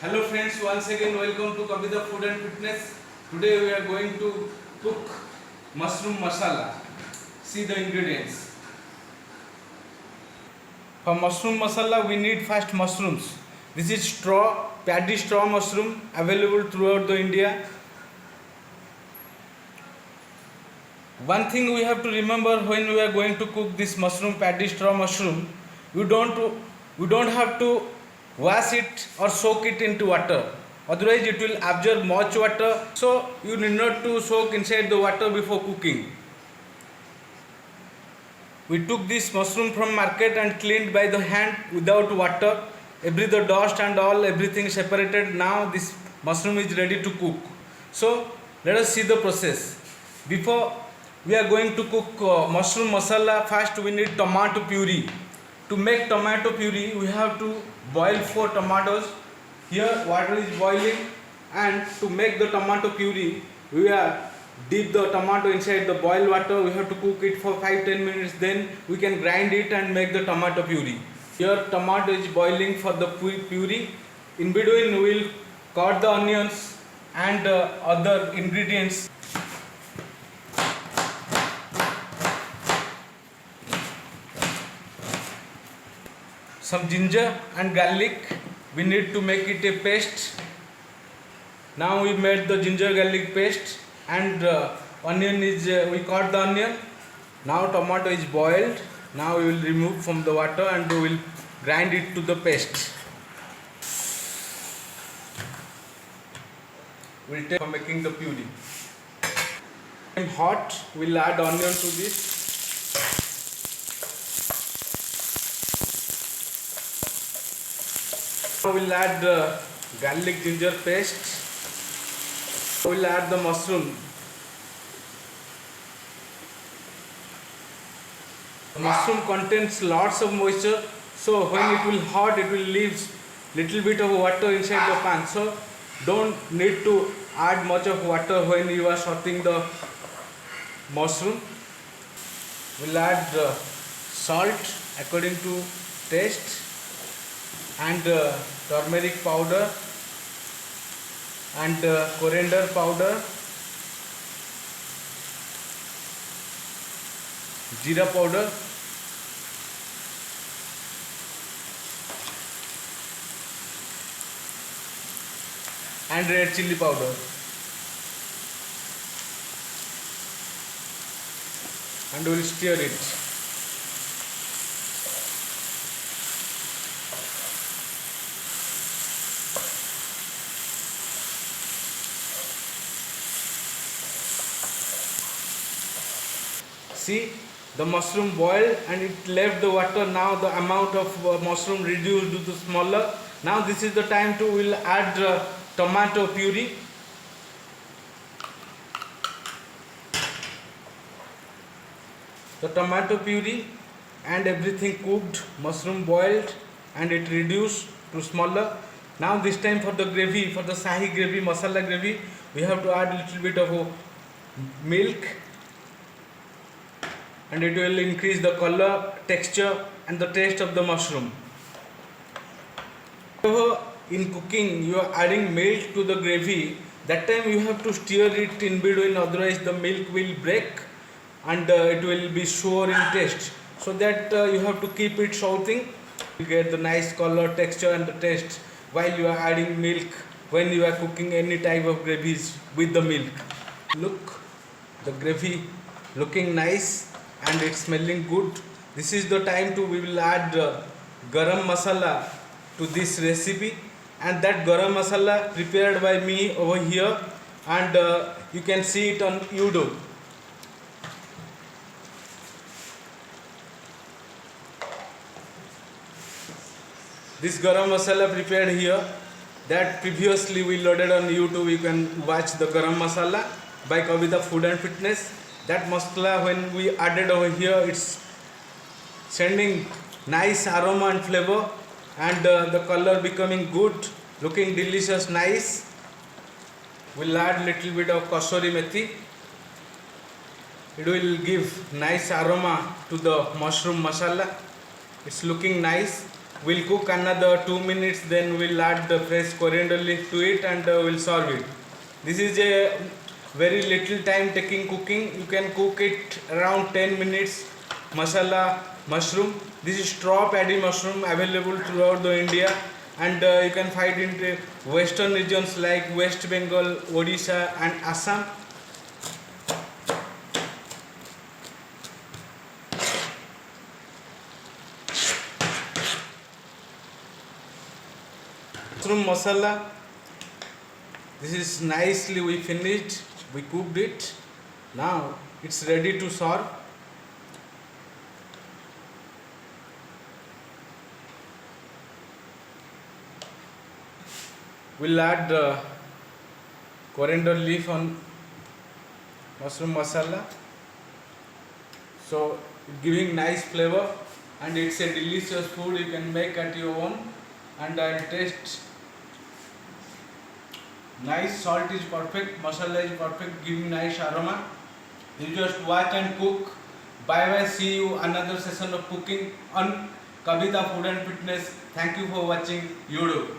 Hello friends, once again welcome to Kavita Food and Fitness. Today we are going to cook mushroom masala. See the ingredients. For mushroom masala we need first mushrooms. This is paddy straw mushroom available throughout the India. One thing we have to remember when we are going to cook this paddy straw mushroom, we don't have to wash it or soak it into water. Otherwise it will absorb much water. So you need not to soak inside the water before cooking. We took this mushroom from market and cleaned by the hand without water. The dust and everything separated. Now this mushroom is ready to cook. So let us see the process. Before we are going to cook mushroom masala, first we need tomato puree. To make tomato puree, we have to boil 4 tomatoes. Here water is boiling, and to make the tomato puree, we are dip the tomato inside the boiled water. We have to cook it for 5-10 minutes. Then we can grind it and make the tomato puree. Here tomato is boiling for the puree. In between, we will cut the onions and other ingredients. Some ginger and garlic, we need to make it a paste. Now we made the ginger garlic paste, and onion is we cut the onion. Now tomato is boiled. Now we will remove from the water and we will grind it to the paste. We will take for making the puree. When hot, we will add onion to this. We will add the garlic ginger paste. We will add the mushroom. The mushroom contains lots of moisture, so when it will hot, it will leave little bit of water inside the pan. So don't need to add much of water when you are sauteing the mushroom. We will add salt according to taste, and turmeric powder, and coriander powder, jeera powder, and red chili powder. And we will stir it. See, the mushroom boiled and it left the water. Now the amount of mushroom reduced to the smaller. Now this is the time to will add tomato puree. The tomato puree and everything cooked, mushroom boiled and it reduced to smaller. Now this time for the gravy, for the shahi gravy, masala gravy, we have to add little bit of milk, and it will increase the color, texture and the taste of the mushroom. In cooking you are adding milk to the gravy. That time you have to stir it in between, otherwise the milk will break and it will be sour in taste. So that you have to keep it southing. You get the nice color, texture and the taste while you are adding milk when you are cooking any type of gravies with the milk. Look, the gravy looking nice and it's smelling good. This is the time we will add garam masala to this recipe, and that garam masala prepared by me over here, and you can see it on YouTube. This garam masala prepared here, that previously we loaded on YouTube. You can watch the garam masala by Kavita Food and Fitness. That masala, when we added over here, it's sending nice aroma and flavor, and the color becoming good, looking delicious, nice. We'll add little bit of kasuri methi. It will give nice aroma to the mushroom masala. It's looking nice. We'll cook another 2 minutes, then we'll add the fresh coriander leaf to it and we'll serve it. This is a very little time taking cooking. You can cook it around 10 minutes. Masala mushroom. This is straw paddy mushroom available throughout the India, and you can find it in the western regions like West Bengal, Odisha and Assam. Mushroom masala. This is nicely we finished. We cooked it. Now it's ready to serve. We'll add coriander leaf on mushroom masala. So giving nice flavor, and it's a delicious food you can make at your own. And I'll taste. Nice, salt is perfect, masala is perfect, giving nice aroma. You just watch and cook. Bye bye. See you another session of cooking on Kavita Food and Fitness. Thank you for watching YouTube.